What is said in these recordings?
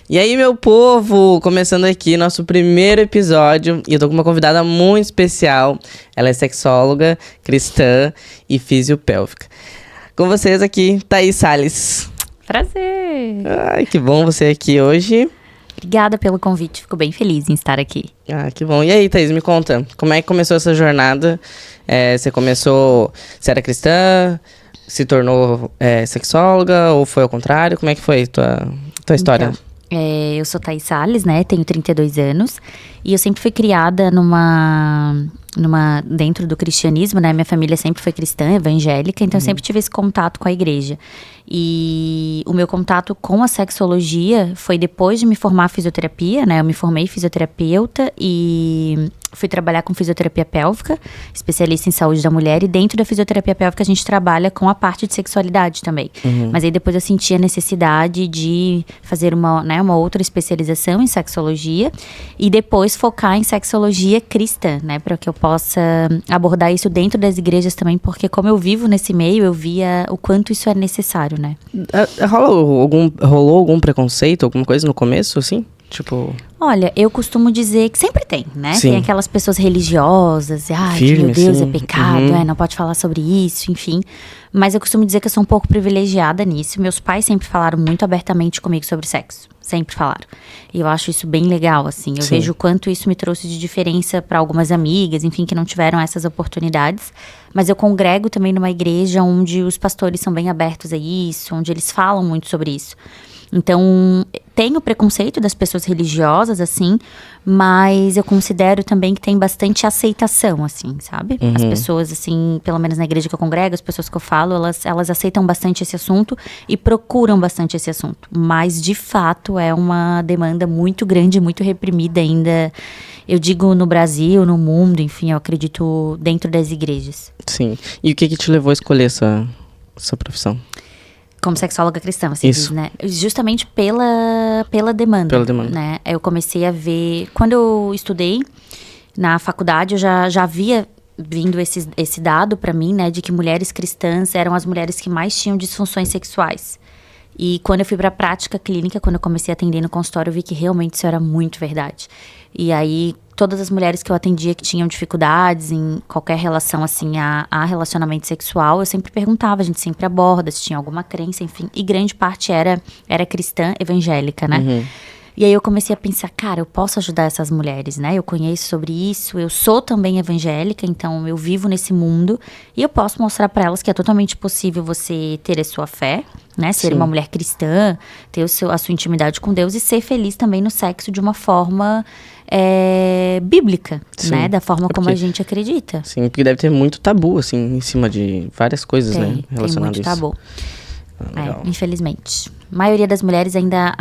E aí, meu povo, começando aqui nosso primeiro episódio, e eu tô com uma convidada muito especial. Ela é sexóloga, cristã e fisiopélvica. Com vocês aqui, Thaís Salles. Prazer! Ai, que bom você aqui hoje. Obrigada pelo convite, fico bem feliz em estar aqui. Ah, que bom. E aí, Thaís, me conta, como é que começou essa jornada? Você era cristã, se tornou sexóloga, ou foi ao contrário? Como é que foi tua história? Então, eu sou Thaís Salles, né, tenho 32 anos, e eu sempre fui criada dentro do cristianismo, né, minha família sempre foi cristã, evangélica, então eu sempre tive esse contato com a igreja. E o meu contato com a sexologia foi depois de me formar fisioterapia, né, eu me formei fisioterapeuta e fui trabalhar com fisioterapia pélvica, especialista em saúde da mulher, e dentro da fisioterapia pélvica a gente trabalha com a parte de sexualidade também. Mas aí depois eu senti a necessidade de fazer uma outra especialização em sexologia e depois focar em sexologia cristã, né, para que eu possa abordar isso dentro das igrejas também, porque como eu vivo nesse meio, eu via o quanto isso é necessário, né. Rolou algum preconceito, alguma coisa no começo, assim? Tipo... Olha, eu costumo dizer que sempre tem, né? Sim. Tem aquelas pessoas religiosas, Firme, meu Deus, sim. é pecado, não pode falar sobre isso, enfim. Mas eu costumo dizer que eu sou um pouco privilegiada nisso. Meus pais sempre falaram muito abertamente comigo sobre sexo. Sempre falaram. E eu acho isso bem legal, assim. Eu vejo o quanto isso me trouxe de diferença para algumas amigas, enfim, que não tiveram essas oportunidades. Mas eu congrego também numa igreja onde os pastores são bem abertos a isso, onde eles falam muito sobre isso. Então, tem o preconceito das pessoas religiosas, assim, mas eu considero também que tem bastante aceitação, assim, sabe? As pessoas, assim, pelo menos na igreja que eu congrego, as pessoas que eu falo, elas aceitam bastante esse assunto e procuram bastante esse assunto. Mas, de fato, é uma demanda muito grande, muito reprimida ainda, eu digo no Brasil, no mundo, enfim, eu acredito dentro das igrejas. Sim. E o que te levou a escolher essa profissão? Como sexóloga cristã, você diz, né? Justamente pela demanda. Pela demanda. Né? Eu comecei a ver... Quando eu estudei na faculdade, eu já havia vindo esse dado pra mim, né? De que mulheres cristãs eram as mulheres que mais tinham disfunções sexuais. E quando eu fui pra prática clínica, quando eu comecei a atender no consultório, eu vi que realmente isso era muito verdade. E aí, todas as mulheres que eu atendia que tinham dificuldades em qualquer relação, assim, a relacionamento sexual, eu sempre perguntava, a gente sempre aborda se tinha alguma crença, enfim. E grande parte era cristã evangélica, né? E aí eu comecei a pensar, cara, eu posso ajudar essas mulheres, né? Eu conheço sobre isso, eu sou também evangélica, então eu vivo nesse mundo. E eu posso mostrar para elas que é totalmente possível você ter a sua fé, né? Ser uma mulher cristã, ter a sua intimidade com Deus e ser feliz também no sexo de uma forma bíblica, né? Da forma como a gente acredita. Sim, porque deve ter muito tabu, assim, em cima de várias coisas, né? Relacionado Tem a isso. muito tabu. Infelizmente. A maioria das mulheres ainda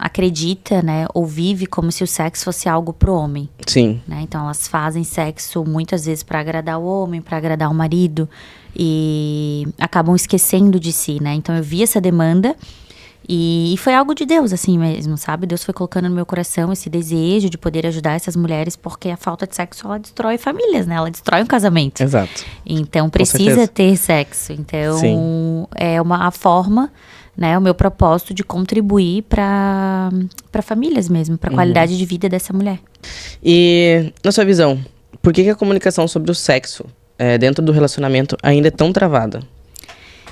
acredita, né, ou vive como se o sexo fosse algo pro homem. Sim. Né? Então elas fazem sexo muitas vezes para agradar o homem, para agradar o marido e acabam esquecendo de si, né? Então eu vi essa demanda e foi algo de Deus, assim mesmo, sabe? Deus foi colocando no meu coração esse desejo de poder ajudar essas mulheres, porque a falta de sexo, ela destrói famílias, né? Ela destrói um casamento. Exato. Então precisa ter sexo. Então é a forma, né, o meu propósito de contribuir para famílias mesmo, para a qualidade de vida dessa mulher. E, na sua visão, por que a comunicação sobre o sexo dentro do relacionamento ainda é tão travada?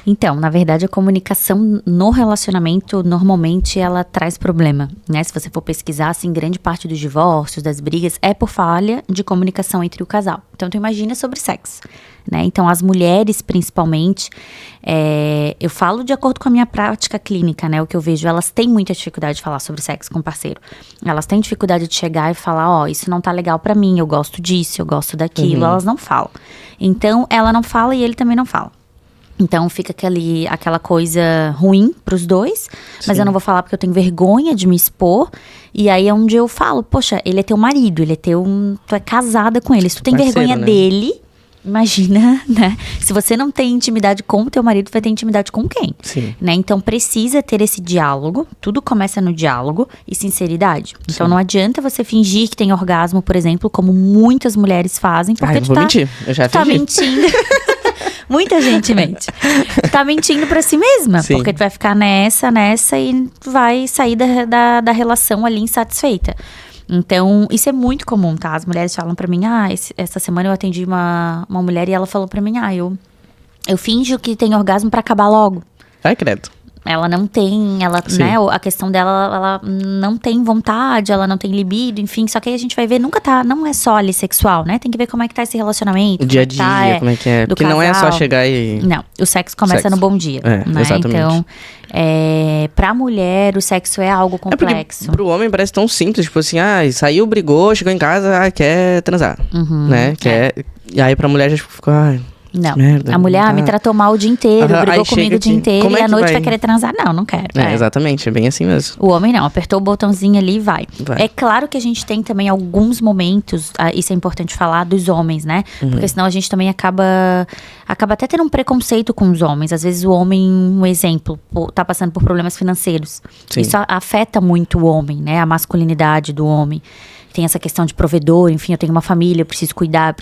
Então, na verdade, a comunicação no relacionamento, normalmente, ela traz problema, né? Se você for pesquisar, assim, grande parte dos divórcios, das brigas, é por falha de comunicação entre o casal. Então, tu imagina sobre sexo, né? Então, as mulheres, principalmente, eu falo de acordo com a minha prática clínica, né? O que eu vejo, elas têm muita dificuldade de falar sobre sexo com o parceiro. Elas têm dificuldade de chegar e falar, isso não tá legal pra mim, eu gosto disso, eu gosto daquilo. Elas não falam. Então, ela não fala e ele também não fala. Então fica aquela coisa ruim pros dois, mas eu não vou falar porque eu tenho vergonha de me expor. E aí é onde eu falo, poxa, ele é teu marido, tu é casada com ele. Se tu tem vergonha dele, imagina, né? Se você não tem intimidade com o teu marido, vai ter intimidade com quem? Sim. Né? Então precisa ter esse diálogo, tudo começa no diálogo e sinceridade. Então não adianta você fingir que tem orgasmo, por exemplo, como muitas mulheres fazem, porque eu vou mentir, eu já tá fingi. mentindo. Muita gente mente. Tá mentindo pra si mesma. Sim. Porque tu vai ficar nessa e vai sair da relação ali insatisfeita. Então, isso é muito comum, tá? As mulheres falam pra mim, essa semana eu atendi uma mulher e ela falou pra mim, eu finjo que tenho orgasmo pra acabar logo. Ai, credo. Ela não tem, né, a questão dela, ela não tem vontade, ela não tem libido, enfim. Só que aí a gente vai ver, não é só ali sexual, né? Tem que ver como é que tá esse relacionamento. O dia a dia, como é que é. Porque casal. não é só chegar e... Não, o sexo começa no bom dia, né? Exatamente. Então, pra mulher, o sexo é algo complexo. Pro homem parece tão simples, tipo assim, saiu, brigou, chegou em casa, quer transar, né? E aí pra mulher já fica, não, merda, a mulher me tratou mal o dia inteiro, brigou comigo o dia inteiro e à noite vai querer transar. Não quero. Exatamente, é bem assim mesmo. O homem não, apertou o botãozinho ali e vai. É claro que a gente tem também alguns momentos, isso é importante falar, dos homens, né? Porque senão a gente também acaba até tendo um preconceito com os homens. Às vezes o homem, um exemplo, tá passando por problemas financeiros. Sim. Isso afeta muito o homem, né? A masculinidade do homem. Tem essa questão de provedor, enfim, eu tenho uma família, eu preciso cuidar,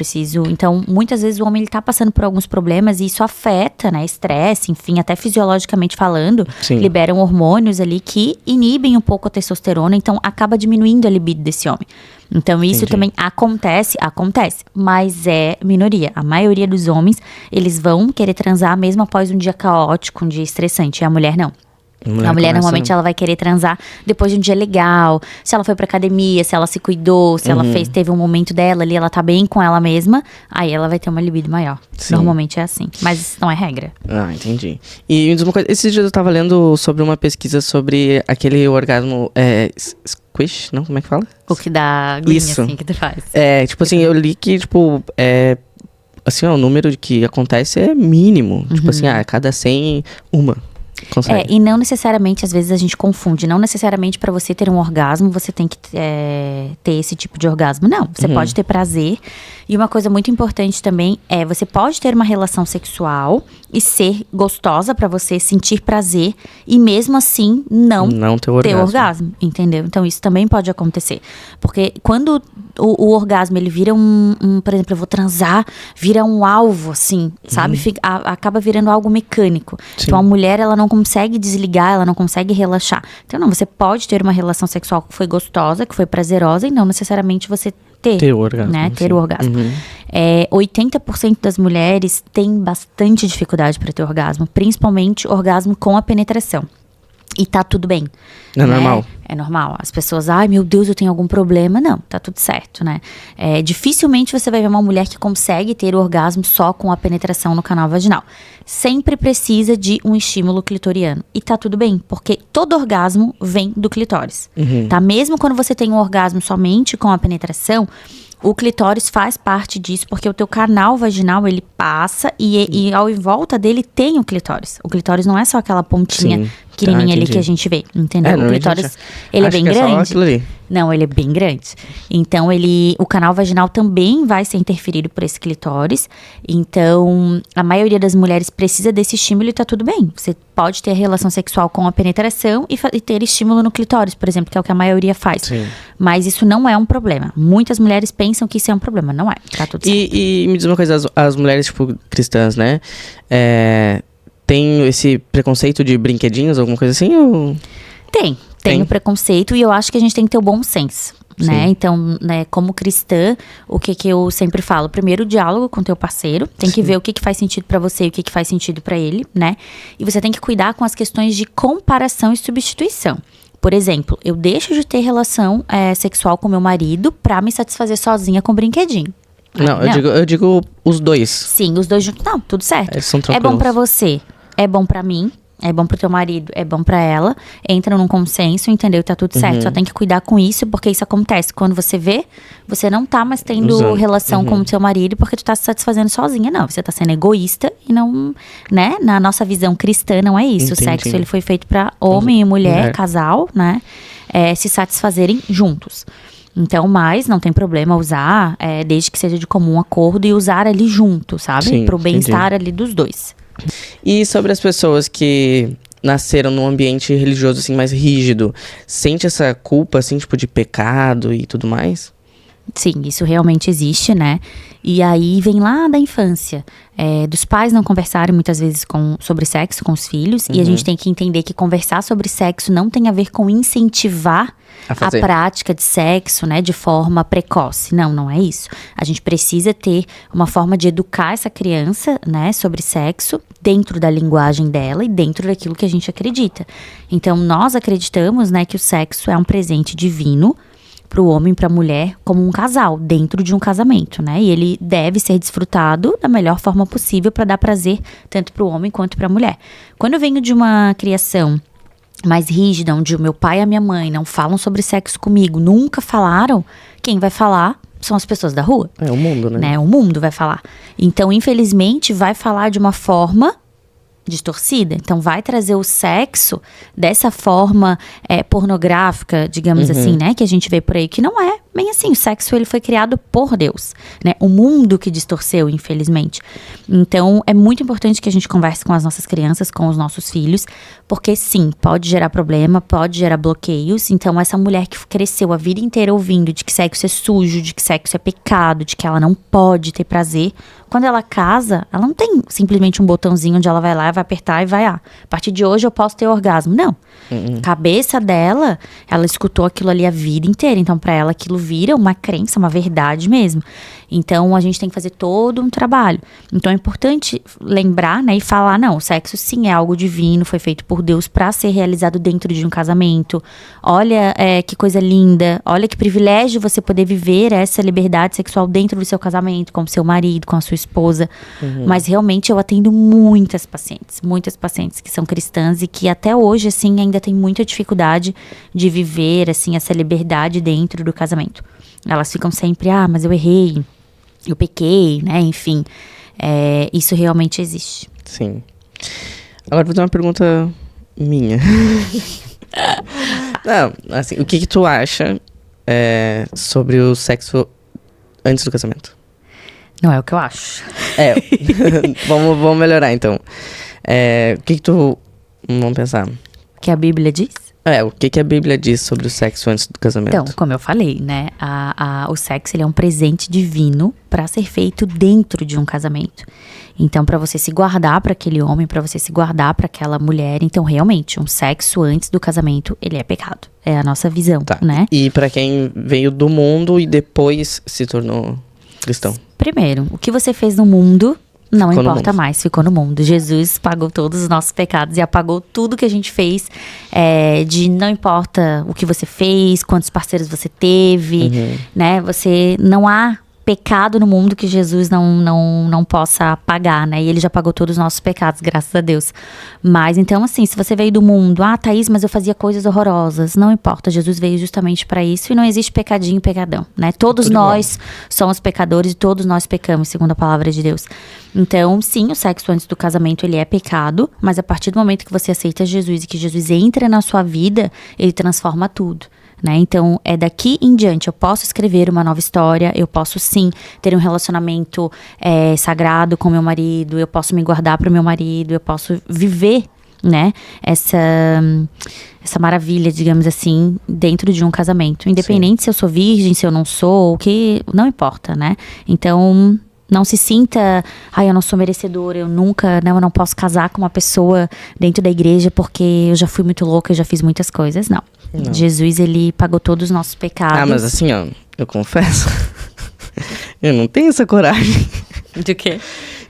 Então, muitas vezes o homem, ele tá passando por alguns problemas e isso afeta, né, estresse, enfim, até fisiologicamente falando, liberam hormônios ali que inibem um pouco a testosterona, então acaba diminuindo a libido desse homem. Então, isso também acontece, mas é minoria. A maioria dos homens, eles vão querer transar mesmo após um dia caótico, um dia estressante, e a mulher não. A mulher normalmente ela vai querer transar depois de um dia legal, se ela foi pra academia, se ela se cuidou, se ela teve um momento dela ali, ela tá bem com ela mesma, aí ela vai ter uma libido maior. Normalmente é assim, mas isso não é regra. Entendi. E me diz uma coisa, esses dias eu tava lendo sobre uma pesquisa sobre aquele orgasmo squish, não? Como é que fala? O que dá aguinha assim que tu faz. Tipo assim, eu li que, tipo, assim, o número de que acontece é mínimo. Tipo assim, a cada 100, uma. Consegue. E não necessariamente, às vezes a gente confunde, não necessariamente para você ter um orgasmo, você tem que ter esse tipo de orgasmo. Não, você pode ter prazer. E uma coisa muito importante também você pode ter uma relação sexual e ser gostosa para você, sentir prazer, e mesmo assim não ter orgasmo, entendeu? Então isso também pode acontecer. Porque quando o orgasmo, ele vira por exemplo, eu vou transar, vira um alvo, assim, sabe? Acaba virando algo mecânico. Sim. Então a mulher, ela não consegue desligar, ela não consegue relaxar. Então não, você pode ter uma relação sexual que foi gostosa, que foi prazerosa, e não necessariamente você ter o orgasmo, né? Ter o orgasmo. 80% das mulheres têm bastante dificuldade para ter orgasmo, principalmente orgasmo com a penetração. E tá tudo bem. É normal. É normal. As pessoas, meu Deus, eu tenho algum problema. Não, tá tudo certo, né? Dificilmente você vai ver uma mulher que consegue ter o orgasmo só com a penetração no canal vaginal. Sempre precisa de um estímulo clitoriano. E tá tudo bem, porque todo orgasmo vem do clitóris. Tá? Mesmo quando você tem um orgasmo somente com a penetração, o clitóris faz parte disso, porque o teu canal vaginal, ele passa e ao em volta dele tem o clitóris. O clitóris não é só aquela pontinha pequenininha ali que a gente vê, entendeu? O clitóris, ele é bem grande. Não, ele é bem grande. Então, o canal vaginal também vai ser interferido por esse clitóris. Então, a maioria das mulheres precisa desse estímulo e tá tudo bem. Você pode ter relação sexual com a penetração e ter estímulo no clitóris, por exemplo, que é o que a maioria faz. Sim. Mas isso não é um problema. Muitas mulheres pensam que isso é um problema. Não é. Tá tudo certo. E me diz uma coisa, as mulheres, tipo, cristãs, né? Tem esse preconceito de brinquedinhos, alguma coisa assim? Ou... Tem o preconceito, e eu acho que a gente tem que ter o bom senso, né? Então, né, como cristã, o que eu sempre falo? Primeiro, o diálogo com teu parceiro. Tem que ver o que faz sentido pra você e o que faz sentido pra ele, né? E você tem que cuidar com as questões de comparação e substituição. Por exemplo, eu deixo de ter relação sexual com meu marido pra me satisfazer sozinha com brinquedinho. Não, eu digo os dois. Sim, os dois juntos. Não, tudo certo. Eles são tranquilos. É bom pra você, é bom pra mim, é bom pro teu marido, é bom pra ela. Entra num consenso, entendeu? Tá tudo certo. Só tem que cuidar com isso, porque isso acontece. Quando você vê, você não tá mais tendo relação com o seu marido porque tu tá se satisfazendo sozinha. Não, você tá sendo egoísta e não, né? Na nossa visão cristã, não é isso. Entendi. O sexo, ele foi feito pra homem e mulher, casal, né? Se satisfazerem juntos. Então, mas não tem problema usar, desde que seja de comum acordo, e usar ali junto, sabe? Sim, pro bem-estar ali dos dois. E sobre as pessoas que nasceram num ambiente religioso, assim, mais rígido, sente essa culpa, assim, tipo, de pecado e tudo mais? Sim, isso realmente existe, né? E aí vem lá da infância, dos pais não conversarem muitas vezes sobre sexo com os filhos. E a gente tem que entender que conversar sobre sexo não tem a ver com incentivar a prática de sexo, né, de forma precoce. Não é isso. A gente precisa ter uma forma de educar essa criança, né, sobre sexo dentro da linguagem dela e dentro daquilo que a gente acredita. Então, nós acreditamos, né, que o sexo é um presente divino para o homem e para a mulher como um casal, dentro de um casamento, né? E ele deve ser desfrutado da melhor forma possível para dar prazer tanto para o homem quanto para a mulher. Quando eu venho de uma criação mais rígida, onde o meu pai e a minha mãe não falam sobre sexo comigo, nunca falaram, quem vai falar são as pessoas da rua. É o mundo, né? O mundo vai falar. Então, infelizmente, vai falar de uma forma distorcida. Então, vai trazer o sexo dessa forma pornográfica, digamos assim, né? Que a gente vê por aí, que não é bem assim. O sexo, ele foi criado por Deus, né? O mundo que distorceu, infelizmente. Então, é muito importante que a gente converse com as nossas crianças, com os nossos filhos, porque sim, pode gerar problema, pode gerar bloqueios. Então, essa mulher que cresceu a vida inteira ouvindo de que sexo é sujo, de que sexo é pecado, de que ela não pode ter prazer, quando ela casa, ela não tem simplesmente um botãozinho onde ela vai lá, vai apertar e vai, a partir de hoje eu posso ter orgasmo. Não. Cabeça dela, ela escutou aquilo ali a vida inteira. Então, pra ela, aquilo vira uma crença, uma verdade mesmo. Então, a gente tem que fazer todo um trabalho. Então, é importante lembrar, né, e falar, não, o sexo sim é algo divino, foi feito por Deus pra ser realizado dentro de um casamento. Olha que coisa linda, olha que privilégio você poder viver essa liberdade sexual dentro do seu casamento, com o seu marido, com a sua esposa. Mas, realmente, eu atendo muitas pacientes que são cristãs e que até hoje, assim, ainda tem muita dificuldade de viver, assim, essa liberdade dentro do casamento. Elas ficam sempre, mas eu errei, eu pequei, né, enfim. Isso realmente existe. Sim. Agora vou fazer uma pergunta minha. Não, assim, o que tu acha sobre o sexo antes do casamento? Não é o que eu acho. Vamos melhorar, então. O que tu... Vamos pensar. O que a Bíblia diz? O que a Bíblia diz sobre o sexo antes do casamento? Então, como eu falei, né, o sexo, ele é um presente divino para ser feito dentro de um casamento. Então, para você se guardar para aquele homem, para você se guardar para aquela mulher, então, realmente, um sexo antes do casamento, ele é pecado. É a nossa visão, né? E para quem veio do mundo e depois se tornou cristão? Primeiro, o que você fez no mundo não importa mais, ficou no mundo. Jesus pagou todos os nossos pecados e apagou tudo que a gente fez. De não importa o que você fez, quantos parceiros você teve, né? Não há pecado no mundo que Jesus não possa pagar, né? E ele já pagou todos os nossos pecados, graças a Deus. Mas, então, assim, se você veio do mundo, Thaís, mas eu fazia coisas horrorosas. Não importa, Jesus veio justamente para isso e não existe pecadinho e pecadão, né? Todos nós somos pecadores e todos nós pecamos, segundo a palavra de Deus. Então, sim, o sexo antes do casamento, ele é pecado, mas a partir do momento que você aceita Jesus e que Jesus entra na sua vida, ele transforma tudo. Né? Então, daqui em diante, eu posso escrever uma nova história, eu posso sim ter um relacionamento sagrado com meu marido, eu posso me guardar para o meu marido, eu posso viver, né, essa maravilha, digamos assim, dentro de um casamento. Independente se eu sou virgem, se eu não sou, o que não importa, né? Então, não se sinta, eu não sou merecedora, eu não posso casar com uma pessoa dentro da igreja porque eu já fui muito louca, eu já fiz muitas coisas. Não. Jesus, ele pagou todos os nossos pecados. Mas assim, eu confesso, eu não tenho essa coragem. De quê?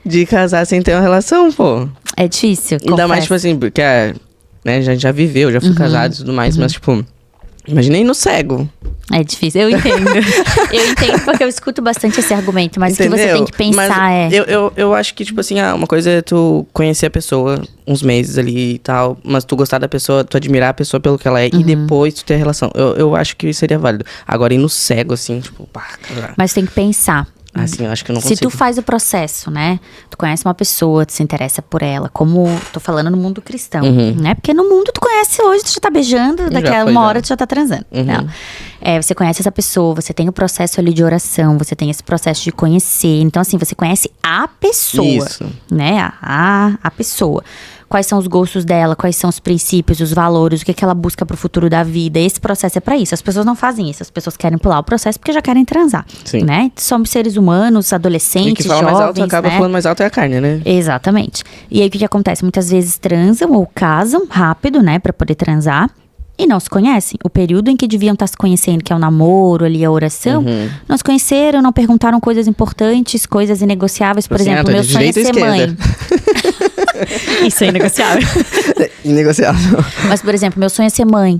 De casar sem ter uma relação, pô. É difícil, ainda mais, tipo assim, porque né, já viveu, já fui casado e tudo mais, mas tipo... Imaginei no cego. É difícil, eu entendo. Eu entendo porque eu escuto bastante esse argumento, mas entendeu? O que você tem que pensar Eu acho que, tipo assim, uma coisa é tu conhecer a pessoa uns meses ali e tal, mas tu gostar da pessoa, tu admirar a pessoa pelo que ela é e depois tu ter a relação. Eu acho que seria válido. Agora, ir no cego, assim, tipo, Mas tem que pensar. Assim, eu acho que eu não consigo. Se tu faz o processo, né? Tu conhece uma pessoa, tu se interessa por ela, como tô falando no mundo cristão, né? Porque no mundo tu conhece hoje, tu já tá beijando, daqui a uma hora tu já tá transando. Não. Você conhece essa pessoa, você tem o processo ali de oração, você tem esse processo de conhecer. Então, assim, você conhece a pessoa. Isso. Né? A pessoa. Quais são os gostos dela, quais são os princípios, os valores, o que ela busca pro futuro da vida. Esse processo é pra isso. As pessoas não fazem isso. As pessoas querem pular o processo porque já querem transar. Sim. Né? Somos seres humanos, adolescentes, E que fala jovens, mais alto acaba né? falando mais alto é a carne, né? Exatamente. E aí, o que acontece? Muitas vezes transam ou casam rápido, né? Pra poder transar. E não se conhecem. O período em que deviam estar se conhecendo, que é o namoro ali, a oração, não se conheceram, não perguntaram coisas importantes, coisas inegociáveis. Por exemplo, meu sonho é ser mãe. Isso é inegociável. Inegociável. Mas, por exemplo, meu sonho é ser mãe.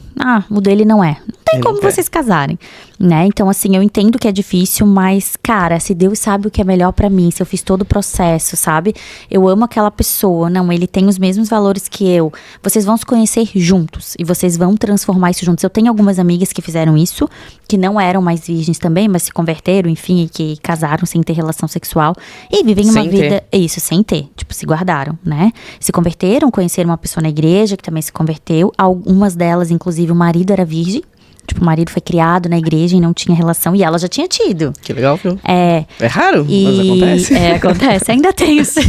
O dele não é. Não tem como vocês casarem, né? Então, assim, eu entendo que é difícil, mas, cara, se Deus sabe o que é melhor pra mim, se eu fiz todo o processo, sabe? Eu amo aquela pessoa, não, ele tem os mesmos valores que eu. Vocês vão se conhecer juntos e vocês vão transformar isso juntos. Eu tenho algumas amigas que fizeram isso, que não eram mais virgens também, mas se converteram, enfim, e que casaram sem ter relação sexual e vivem uma vida... Isso, sem ter. Tipo, se guardaram, né? Se converteram, conheceram uma pessoa na igreja que também se converteu. Algumas delas, inclusive, o marido era virgem. Tipo, o marido foi criado na igreja e não tinha relação. E ela já tinha tido. Que legal, viu? É raro, mas acontece. Acontece. Ainda tem isso.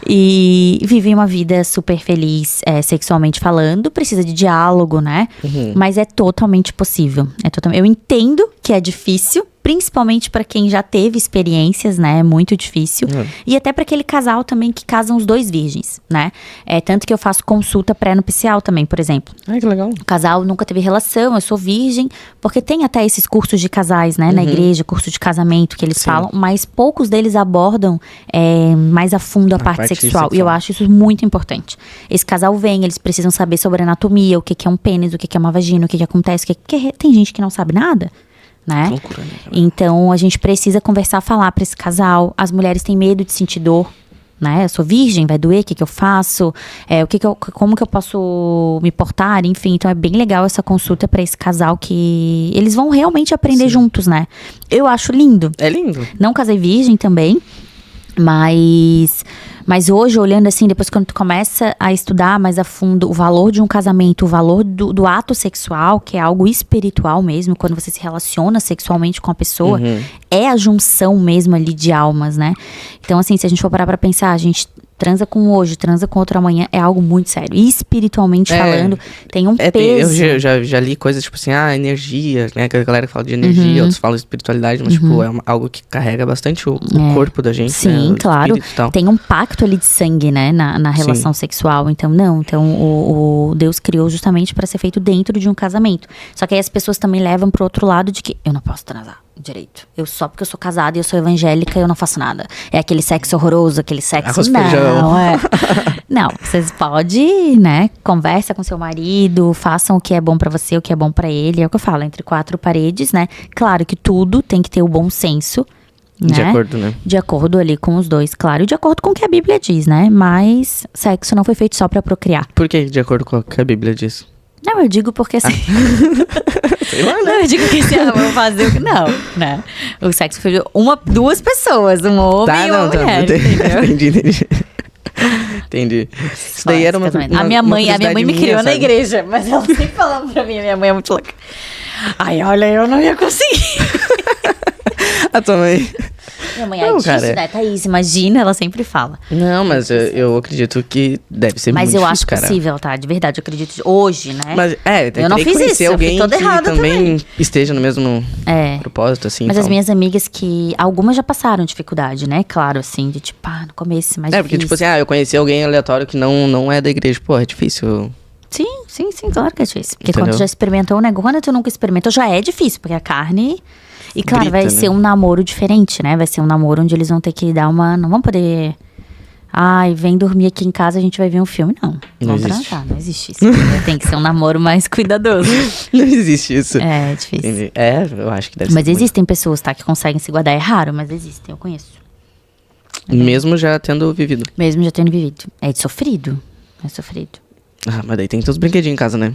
E vivem uma vida super feliz, sexualmente falando. Precisa de diálogo, né? Mas é totalmente possível. Eu entendo que é difícil. Principalmente pra quem já teve experiências, né? É muito difícil. E até pra aquele casal também que casam os dois virgens, né? Tanto que eu faço consulta pré-nupcial também, por exemplo. Ai, que legal. O casal nunca teve relação, eu sou virgem. Porque tem até esses cursos de casais, né? Na igreja, curso de casamento que eles falam. Mas poucos deles abordam mais a fundo a parte sexual. E eu acho isso muito importante. Esse casal vem, eles precisam saber sobre anatomia. O que é um pênis, o que é uma vagina, o que acontece. Tem gente que não sabe nada. Né? Loucura, né? Então a gente precisa conversar, falar pra esse casal. As mulheres têm medo de sentir dor, né? Eu sou virgem, vai doer, o que eu faço? Como que eu posso me portar? Enfim, então é bem legal essa consulta pra esse casal que eles vão realmente aprender juntos, né? Eu acho lindo. É lindo. Não casei virgem também, mas hoje, olhando assim, depois quando tu começa a estudar mais a fundo o valor de um casamento, o valor do ato sexual, que é algo espiritual mesmo, quando você se relaciona sexualmente com a pessoa, é a junção mesmo ali de almas, né? Então, assim, se a gente for parar pra pensar, a gente transa com hoje, transa com outro amanhã, é algo muito sério. E espiritualmente falando, tem um peso. Eu já li coisas tipo assim, energia, né? Que a galera fala de energia, outros falam de espiritualidade, mas tipo, é algo que carrega bastante o corpo da gente. Sim, né? claro. Tem um pacto ali de sangue, né? Na relação sexual. Então, o Deus criou justamente para ser feito dentro de um casamento. Só que aí as pessoas também levam pro outro lado de que eu não posso transar direito. Só porque eu sou casada e eu sou evangélica, eu não faço nada. É aquele sexo horroroso, aquele sexo... Não, vocês podem, né? Conversa com seu marido, façam o que é bom pra você, o que é bom pra ele. É o que eu falo, entre quatro paredes, né? Claro que tudo tem que ter o bom senso, né? De acordo, né? De acordo ali com os dois, claro. E de acordo com o que a Bíblia diz, né? Mas sexo não foi feito só pra procriar. Por que de acordo com o que a Bíblia diz? Não, eu digo porque assim... Sei lá, né? Não, eu digo que se vão fazer o que... Não, né? O sexo foi de duas pessoas, um homem e uma mulher, entendeu? Entendi. Isso daí era uma a minha mãe me criou sabe? Na igreja, mas ela sempre falava pra mim, minha mãe é muito louca. Ai, olha, eu não ia conseguir. A tua mãe... Minha mãe é difícil, né? Thaís, imagina, ela sempre fala. Não, mas eu acredito que deve ser muito difícil, Mas eu acho possível, tá? De verdade, eu acredito hoje, né? Mas, eu não fiz isso, alguém eu fui toda que errada também esteja no mesmo propósito, assim. Mas as minhas amigas que... Algumas já passaram dificuldade, né? Claro, assim, de tipo, no começo, mais difícil. Porque tipo assim, eu conheci alguém aleatório que não é da igreja. Pô, é difícil. Sim, claro que é difícil. Porque quando tu já experimentou um negócio, quando tu nunca experimentou, já é difícil, porque a carne... E claro, vai ser um namoro diferente, né? Vai ser um namoro onde eles vão ter que dar uma... Não vão poder... vem dormir aqui em casa, a gente vai ver um filme. Não transar, não existe isso. Tem que ser um namoro mais cuidadoso. Não existe isso. É difícil. Entendi. Eu acho que deve mas ser. Mas existem pessoas, tá? Que conseguem se guardar. É raro, mas existem, eu conheço. Mesmo já tendo vivido. Mesmo já tendo vivido. É sofrido. É sofrido. Mas daí tem todos os brinquedinhos em casa, né?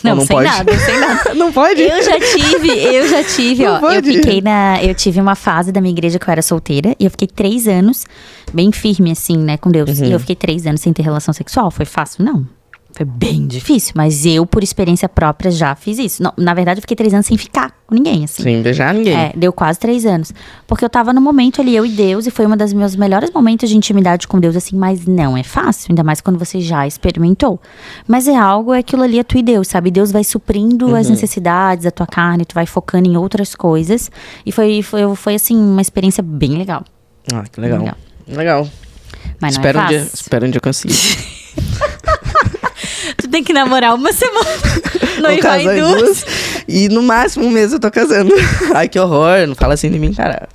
Não sem pode? nada, sem nada. Não pode? Eu já tive, não ó. Pode. Eu tive uma fase da minha igreja que eu era solteira. E eu fiquei 3 anos bem firme, assim, né, com Deus. E eu fiquei 3 anos sem ter relação sexual. Foi fácil? Não. Foi bem difícil, mas eu, por experiência própria, já fiz isso. Não, na verdade, eu fiquei 3 anos sem ficar com ninguém, assim. Sem beijar ninguém. Deu quase 3 anos. Porque eu tava no momento ali, eu e Deus, e foi um dos meus melhores momentos de intimidade com Deus, assim, mas não é fácil, ainda mais quando você já experimentou. Mas é aquilo ali é tu e Deus, sabe? Deus vai suprindo as necessidades da tua carne, tu vai focando em outras coisas. E foi assim, uma experiência bem legal. Ah, que legal. Legal. Mas não é fácil. Espero um dia conseguir. Tu tem que namorar uma semana. Noivar em 2. E no máximo 1 mês eu tô casando. Ai, que horror. Não fala assim de mim, cara.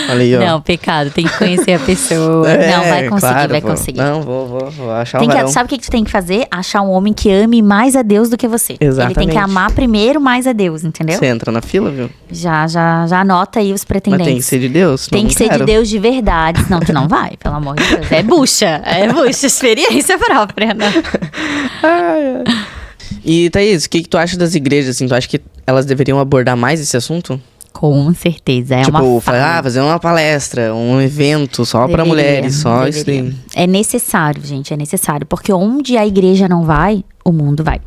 Olha aí, ó. Não, pecado. Tem que conhecer a pessoa. Não, vai conseguir, claro, vai conseguir. Não, vou achar um varão. Sabe o que tu tem que fazer? Achar um homem que ame mais a Deus do que você. Exatamente. Ele tem que amar primeiro mais a Deus, entendeu? Você entra na fila, viu? Já anota aí os pretendentes. Mas tem que ser de Deus. Tem que ser de Deus de verdade. Senão tu não vai, pelo amor de Deus. É bucha, experiência própria, né? E, Thaís, o que tu acha das igrejas, assim? Tu acha que elas deveriam abordar mais esse assunto? Com certeza, é uma fazer uma palestra, um evento só pra mulheres, só isso daí. É necessário, gente, é necessário. Porque onde a igreja não vai, o mundo vai.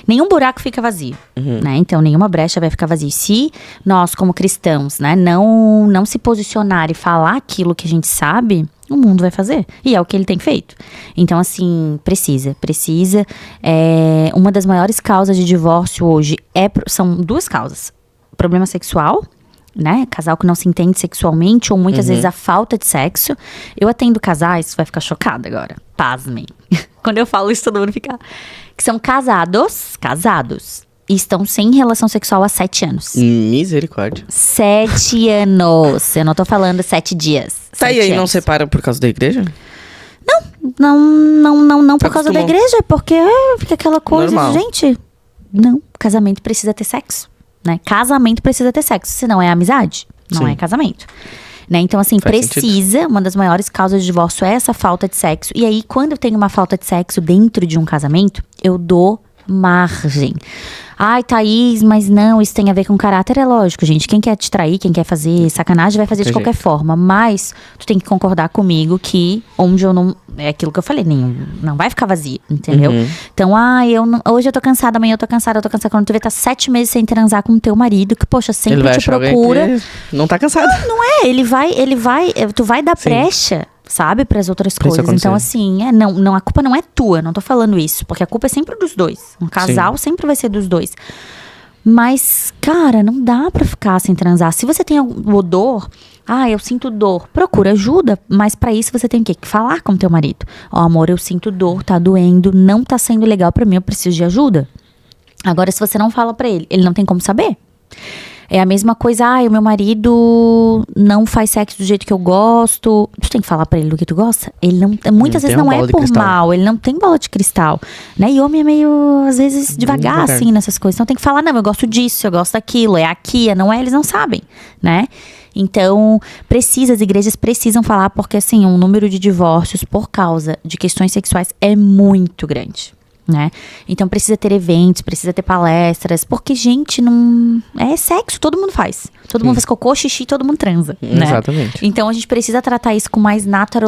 Nenhum buraco fica vazio, né? Então, nenhuma brecha vai ficar vazia. Se nós, como cristãos, né, não se posicionar e falar aquilo que a gente sabe, o mundo vai fazer. E é o que ele tem feito. Então, assim, precisa. Uma das maiores causas de divórcio hoje são 2 causas. Problema sexual, né? Casal que não se entende sexualmente, ou muitas vezes a falta de sexo. Eu atendo casais, você vai ficar chocada agora. Pasmem. Quando eu falo isso, todo mundo fica... Que são casados, e estão sem relação sexual há 7 anos. Misericórdia. 7 anos. Eu não tô falando 7 dias. Tá, e aí não separa por causa da igreja? Não por causa da igreja, porque fica aquela coisa, normal. Gente, não, casamento precisa ter sexo, né? Casamento precisa ter sexo, senão é amizade, não é casamento. Né? Então, assim, uma das maiores causas de divórcio é essa falta de sexo. E aí, quando eu tenho uma falta de sexo dentro de um casamento, eu dou margem. Ai, Thaís, mas não, isso tem a ver com caráter. É lógico, gente, quem quer te trair, quem quer fazer sacanagem, vai fazer de qualquer forma. Mas tu tem que concordar comigo que onde eu não... É aquilo que eu falei, não vai ficar vazio, entendeu? Então, hoje eu tô cansada, amanhã eu tô cansada. Quando tu vê, tá 7 meses sem transar com o teu marido, que, poxa, sempre te procura. Não tá cansado. Não é, tu vai dar brecha, sabe, pras outras coisas. Então, assim, a culpa não é tua, não tô falando isso, porque a culpa é sempre dos dois. Um casal sempre vai ser dos dois. Mas, cara, não dá pra ficar sem transar. Se você tem o dor, eu sinto dor, procura ajuda, mas pra isso você tem que falar com o teu marido. Amor, eu sinto dor, tá doendo, não tá sendo legal pra mim, eu preciso de ajuda. Agora, se você não fala pra ele não tem como saber. É a mesma coisa, o meu marido não faz sexo do jeito que eu gosto. Tu tem que falar pra ele do que tu gosta. Ele não, muitas vezes não é por mal, ele não tem bola de cristal, né? E homem é meio, às vezes, devagar, assim, nessas coisas. Então tem que falar, não, eu gosto disso, eu gosto daquilo, é aqui, não é, eles não sabem, né? Então, as igrejas precisam falar, porque assim, o número de divórcios por causa de questões sexuais é muito grande. Né? Então precisa ter eventos, precisa ter palestras, porque, gente, não é sexo, todo mundo faz. Todo mundo faz cocô, xixi, todo mundo transa, né? Exatamente. Então a gente precisa tratar isso com mais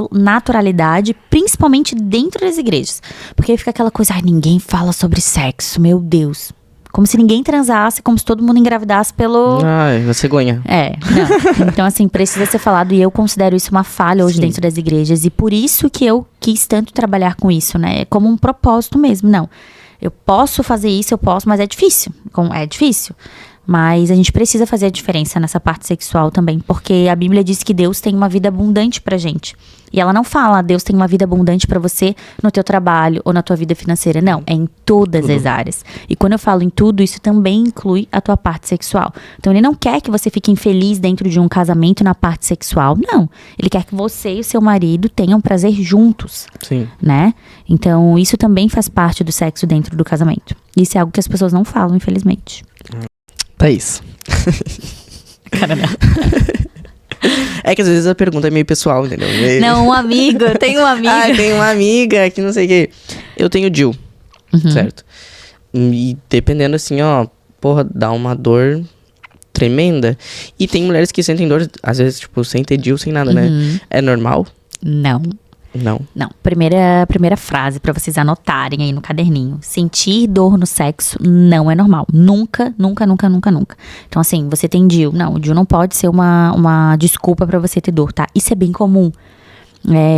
naturalidade, principalmente dentro das igrejas. Porque aí fica aquela coisa, ninguém fala sobre sexo, meu Deus. Como se ninguém transasse, como se todo mundo engravidasse pelo... Ai, cegonha. Não. Então, assim, precisa ser falado, e eu considero isso uma falha hoje dentro das igrejas. E por isso que eu quis tanto trabalhar com isso, né? É como um propósito mesmo. Não, eu posso fazer isso, mas é difícil. É difícil. Mas a gente precisa fazer a diferença nessa parte sexual também, porque a Bíblia diz que Deus tem uma vida abundante pra gente. E ela não fala, Deus tem uma vida abundante pra você no teu trabalho ou na tua vida financeira. Não, é em todas as áreas. E quando eu falo em tudo, isso também inclui a tua parte sexual. Então ele não quer que você fique infeliz dentro de um casamento na parte sexual. Não, ele quer que você e o seu marido tenham prazer juntos. Sim. Né? Então isso também faz parte do sexo dentro do casamento. Isso é algo que as pessoas não falam, infelizmente. Thaís. Cara, não. É que às vezes a pergunta é meio pessoal, entendeu? Não, um amigo, eu tenho uma amiga. Tenho uma amiga que não sei o quê. Eu tenho Jill, certo? E dependendo assim, porra, dá uma dor tremenda. E tem mulheres que sentem dor, às vezes, tipo, sem ter Jill, sem nada, né? É normal? Não. Não. Não. Primeira frase pra vocês anotarem aí no caderninho. Sentir dor no sexo não é normal. Nunca, nunca, nunca, nunca, nunca. Então, assim, você tem DIU. Não, o DIU não pode ser uma desculpa pra você ter dor, tá? Isso é bem comum.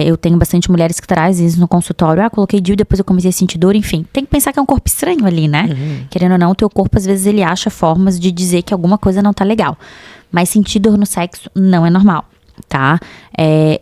Eu tenho bastante mulheres que trazem isso no consultório. Coloquei DIU, depois eu comecei a sentir dor, enfim. Tem que pensar que é um corpo estranho ali, né? Querendo ou não, o teu corpo, às vezes, ele acha formas de dizer que alguma coisa não tá legal. Mas sentir dor no sexo não é normal, tá?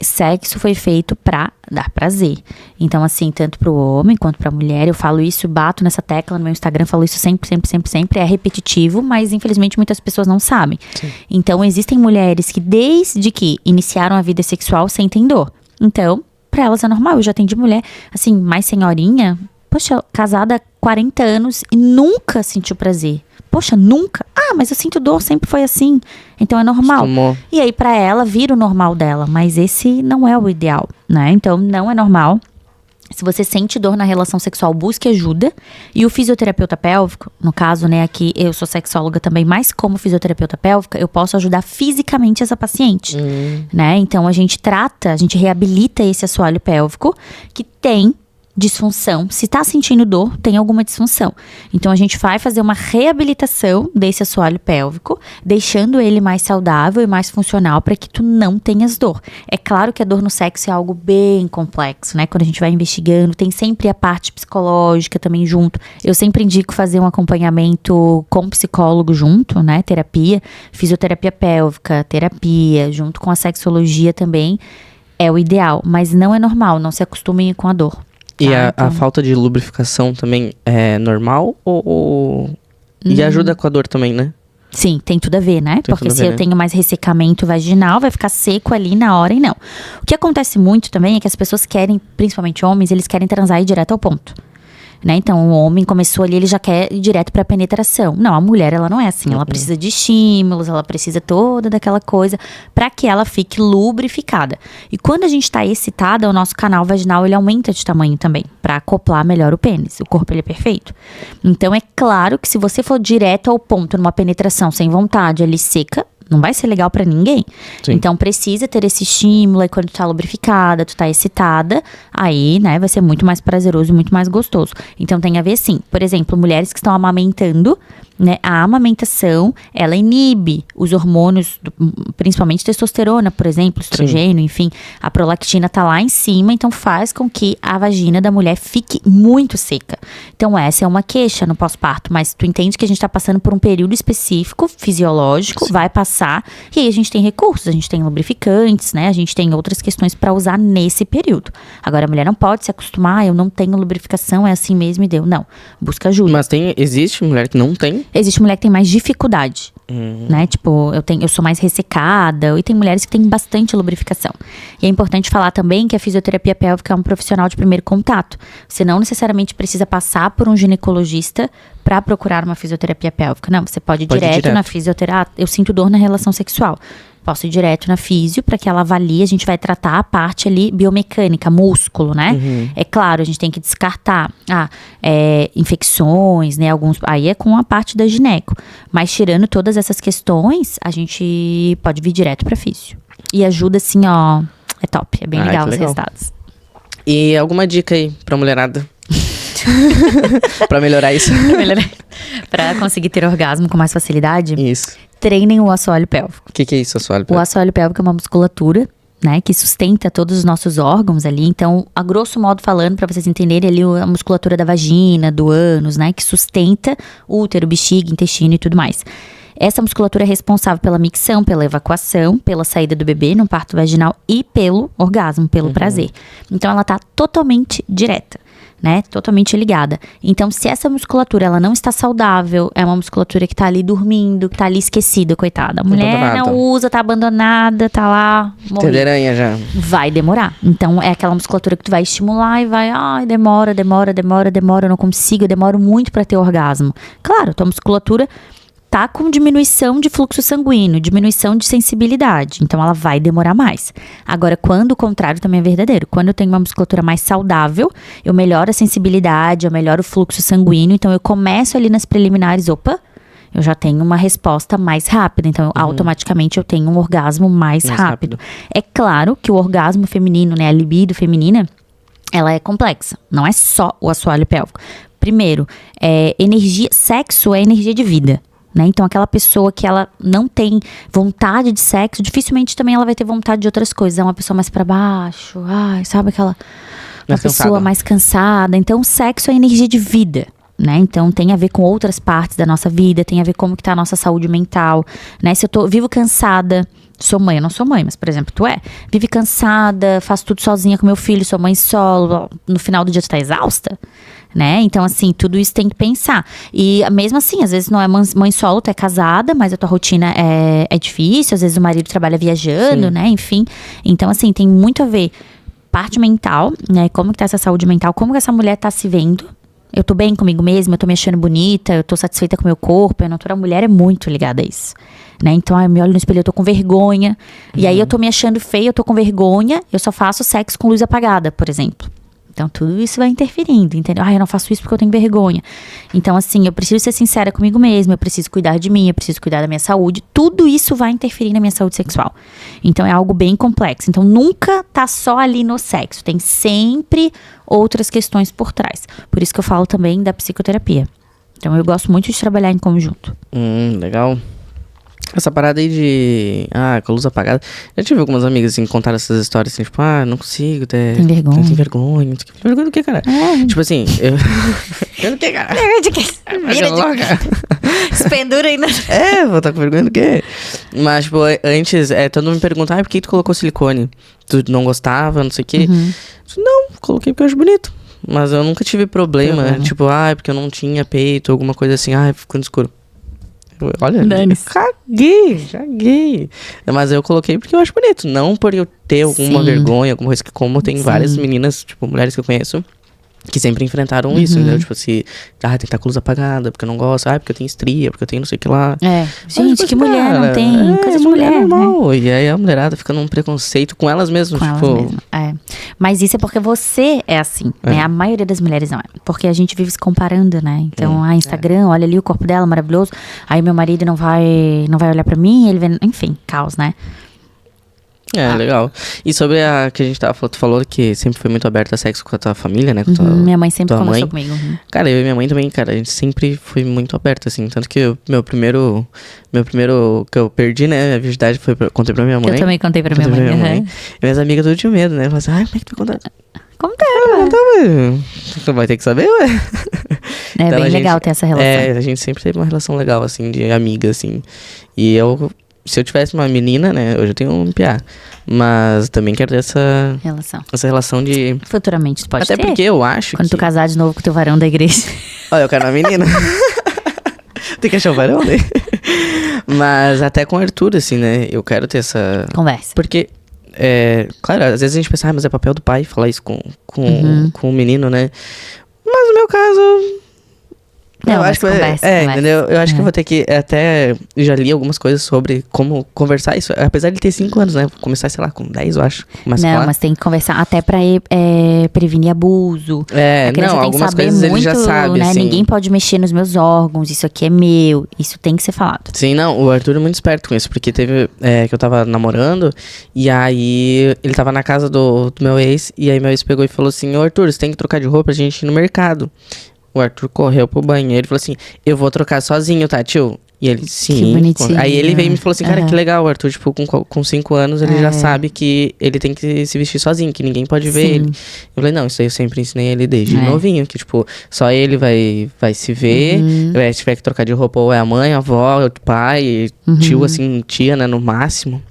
Sexo foi feito pra dar prazer. Então, assim, tanto pro homem quanto pra mulher, eu falo isso, bato nessa tecla no meu Instagram, falo isso sempre, sempre, sempre, sempre. É repetitivo, mas infelizmente muitas pessoas não sabem. Sim. Então, existem mulheres que desde que iniciaram a vida sexual sentem dor. Então, pra elas é normal. Eu já atendi mulher, assim, mais senhorinha, poxa, casada há 40 anos e nunca sentiu prazer. Poxa, nunca? Mas eu sinto dor, sempre foi assim. Então é normal. Acostumou. E aí pra ela vira o normal dela, mas esse não é o ideal, né? Então não é normal. Se você sente dor na relação sexual, busque ajuda. E o fisioterapeuta pélvico, no caso, né, aqui eu sou sexóloga também, mas como fisioterapeuta pélvica, eu posso ajudar fisicamente essa paciente, né? Então a gente reabilita esse assoalho pélvico que tem disfunção. Se tá sentindo dor, tem alguma disfunção. Então a gente vai fazer uma reabilitação desse assoalho pélvico, deixando ele mais saudável e mais funcional para que tu não tenhas dor. É claro que a dor no sexo é algo bem complexo, né? Quando a gente vai investigando, tem sempre a parte psicológica também junto. Eu sempre indico fazer um acompanhamento com psicólogo junto, né? Terapia, fisioterapia pélvica, terapia, junto com a sexologia também é o ideal, mas não é normal, não se acostumem com a dor. E a falta de lubrificação também é normal? E ajuda com a dor também, né? Sim, tem tudo a ver, né? Porque se eu tenho mais ressecamento vaginal, vai ficar seco ali na hora e não. O que acontece muito também é que as pessoas querem, principalmente homens, eles querem transar e ir direto ao ponto. Né? Então, o homem começou ali, ele já quer ir direto pra penetração. Não, a mulher, ela não é assim. Ela precisa de estímulos, ela precisa toda daquela coisa pra que ela fique lubrificada. E quando a gente tá excitada, o nosso canal vaginal, ele aumenta de tamanho também, pra acoplar melhor o pênis. O corpo, ele é perfeito. Então, é claro que se você for direto ao ponto, numa penetração sem vontade, ali seca, não vai ser legal pra ninguém. Sim. Então precisa ter esse estímulo. Aí quando tu tá lubrificada, tu tá excitada, aí, né, vai ser muito mais prazeroso, muito mais gostoso. Então tem a ver sim. Por exemplo, mulheres que estão amamentando, né, a amamentação, ela inibe os hormônios, principalmente testosterona, por exemplo, estrogênio, enfim. A prolactina tá lá em cima, então faz com que a vagina da mulher fique muito seca. Então essa é uma queixa no pós-parto, mas tu entende que a gente tá passando por um período específico, fisiológico, vai passar, e aí a gente tem recursos, a gente tem lubrificantes, né, a gente tem outras questões pra usar nesse período. Agora a mulher não pode se acostumar, eu não tenho lubrificação, é assim mesmo e deu. Não, busca ajuda. Mas existe mulher que não tem? Existe mulher que tem mais dificuldade, né? Tipo, eu sou mais ressecada, e tem mulheres que têm bastante lubrificação. E é importante falar também que a fisioterapia pélvica é um profissional de primeiro contato. Você não necessariamente precisa passar por um ginecologista para procurar uma fisioterapia pélvica. Não, você pode ir direto na fisioterapia. Eu sinto dor na relação sexual. Posso ir direto na físio para que ela avalie, a gente vai tratar a parte ali biomecânica, músculo, né? É claro, a gente tem que descartar infecções, né? Aí é com a parte da gineco. Mas tirando todas essas questões, a gente pode vir direto para físio. E ajuda assim, ó, é top, é bem legal os resultados. E alguma dica aí pra mulherada? Pra melhorar isso? Pra conseguir ter orgasmo com mais facilidade? Isso. Treinem o assoalho pélvico. O que é isso, assoalho pélvico? O assoalho pélvico é uma musculatura, né, que sustenta todos os nossos órgãos ali. Então, a grosso modo falando, pra vocês entenderem ali, a musculatura da vagina, do ânus, né, que sustenta útero, bexiga, intestino e tudo mais. Essa musculatura é responsável pela micção, pela evacuação, pela saída do bebê no parto vaginal e pelo orgasmo, pelo prazer. Então, ela tá totalmente direta, né? Totalmente ligada. Então, se essa musculatura, ela não está saudável, é uma musculatura que tá ali dormindo, que tá ali esquecida, coitada. A mulher não usa, tá abandonada, tá lá, morrendo. Aranha já. Vai demorar. Então, é aquela musculatura que tu vai estimular e vai, demora, eu não consigo, eu demoro muito pra ter orgasmo. Claro, tua musculatura tá com diminuição de fluxo sanguíneo, diminuição de sensibilidade. Então, ela vai demorar mais. Agora, quando o contrário também é verdadeiro. Quando eu tenho uma musculatura mais saudável, eu melhoro a sensibilidade, eu melhoro o fluxo sanguíneo. Então, eu começo ali nas preliminares, eu já tenho uma resposta mais rápida. Então, automaticamente eu tenho um orgasmo mais rápido. É claro que o orgasmo feminino, né, a libido feminina, ela é complexa. Não é só o assoalho pélvico. Primeiro, sexo é energia de vida. Né? Então, aquela pessoa que ela não tem vontade de sexo, dificilmente também ela vai ter vontade de outras coisas. É uma pessoa mais pra baixo, sabe aquela... Uma pessoa mais cansada. Então, o sexo é energia de vida, né? Então, tem a ver com outras partes da nossa vida, tem a ver como que tá a nossa saúde mental, né? Se eu vivo cansada, sou mãe, eu não sou mãe, mas, por exemplo, tu vive cansada, faço tudo sozinha com meu filho, sou mãe solo, no final do dia tu tá exausta, né? Então, assim, tudo isso tem que pensar. E mesmo assim, às vezes não é mãe solo, tu é casada, mas a tua rotina é difícil, às vezes o marido trabalha viajando, né? Enfim, então, assim, tem muito a ver parte mental, né? Como que tá essa saúde mental, como que essa mulher tá se vendo. Eu tô bem comigo mesma, eu tô me achando bonita, eu tô satisfeita com o meu corpo. A natura mulher é muito ligada a isso, né? Então, eu me olho no espelho, eu tô com vergonha. E aí, eu tô me achando feia, eu tô com vergonha. Eu só faço sexo com luz apagada, por exemplo. Então, tudo isso vai interferindo, entendeu? Eu não faço isso porque eu tenho vergonha. Então, assim, eu preciso ser sincera comigo mesma, eu preciso cuidar de mim, eu preciso cuidar da minha saúde. Tudo isso vai interferir na minha saúde sexual. Então, é algo bem complexo. Então, nunca tá só ali no sexo. Tem sempre outras questões por trás. Por isso que eu falo também da psicoterapia. Então, eu gosto muito de trabalhar em conjunto. Legal. Essa parada aí de... com a luz apagada. Já tive algumas amigas, assim, que contaram essas histórias, assim, tipo, não consigo ter... Tem vergonha. Tem vergonha. Não sei o que. Vergonha do que, cara? Tipo assim, Vergonha do que, cara? Vergonha de quê? Vira de... Espendura ainda. Vou estar com vergonha do quê? Mas, tipo, antes, todo mundo me pergunta, por que tu colocou silicone? Tu não gostava, não sei o quê? Não, coloquei porque eu acho bonito. Mas eu nunca tive problema. Tipo, porque eu não tinha peito, alguma coisa assim. Ficou no escuro. Olha, caguei. Mas eu coloquei porque eu acho bonito. Não por eu ter alguma vergonha, alguma coisa que, como tem várias meninas, tipo, mulheres que eu conheço, que sempre enfrentaram isso, entendeu? Tipo assim, tem que estar com a luz apagada, porque eu não gosto, porque eu tenho estria, porque eu tenho não sei o que lá. Gente, tipo, que mulher não tem coisa de mulher, normal, né? E aí a mulherada fica num preconceito com elas mesmas, Mas isso é porque você é assim, né? A maioria das mulheres não é. Porque a gente vive se comparando, né? Então, Instagram, olha ali o corpo dela, maravilhoso. Aí meu marido não vai olhar pra mim, ele vê... Enfim, caos, né? Legal. E sobre a que a gente tava falando, tu falou que sempre foi muito aberta a sexo com a tua família, né? Com minha mãe sempre conversou comigo. Cara, eu e minha mãe também, cara, a gente sempre foi muito aberta, assim. Tanto que o meu primeiro que eu perdi, né? A virgindade contei pra minha mãe. Eu também contei pra minha mãe. E minhas amigas tudo tinham medo, né? Falaram assim, como é que tu vai contar? Conta. Tu vai ter que saber, ué. É então, bem legal ter essa relação. A gente sempre teve uma relação legal, assim, de amiga, assim. E se eu tivesse uma menina, né, hoje eu tenho um piá, mas também quero ter essa relação de... Futuramente tu pode ter. Até porque eu acho Quando tu casar de novo com o teu varão da igreja. Olha, eu quero uma menina. Tem que achar o varão, né? Mas até com o Arthur, assim, né, eu quero ter essa... Conversa. Porque, claro, às vezes a gente pensa, mas é papel do pai falar isso com o menino, né? Mas no meu caso... Não, eu acho que conversa. Entendeu? Eu acho que eu vou ter que até... Já li algumas coisas sobre como conversar isso. Apesar de ele ter 5 anos, né? Vou começar, sei lá, com 10, eu acho. Mas tem que conversar até pra prevenir abuso. A criança tem algumas que saber coisas muito, ele já sabe, né? Assim. Ninguém pode mexer nos meus órgãos. Isso aqui é meu. Isso tem que ser falado. Sim, não. O Arthur é muito esperto com isso. Porque teve... que eu tava namorando. E aí... Ele tava na casa do meu ex. E aí meu ex pegou e falou assim... Ô, Arthur, você tem que trocar de roupa pra gente ir no mercado. O Arthur correu pro banheiro e falou assim, eu vou trocar sozinho, tá, tio? E ele, sim. Que bonitinho. Aí ele veio e me falou assim, cara, que legal, o Arthur, tipo, com 5 anos, ele já sabe que ele tem que se vestir sozinho, que ninguém pode ver ele. Eu falei, não, isso aí eu sempre ensinei ele desde novinho, que, tipo, só ele vai se ver, se tiver que trocar de roupa, ou é a mãe, a avó, o pai, tio, assim, tia, né, no máximo.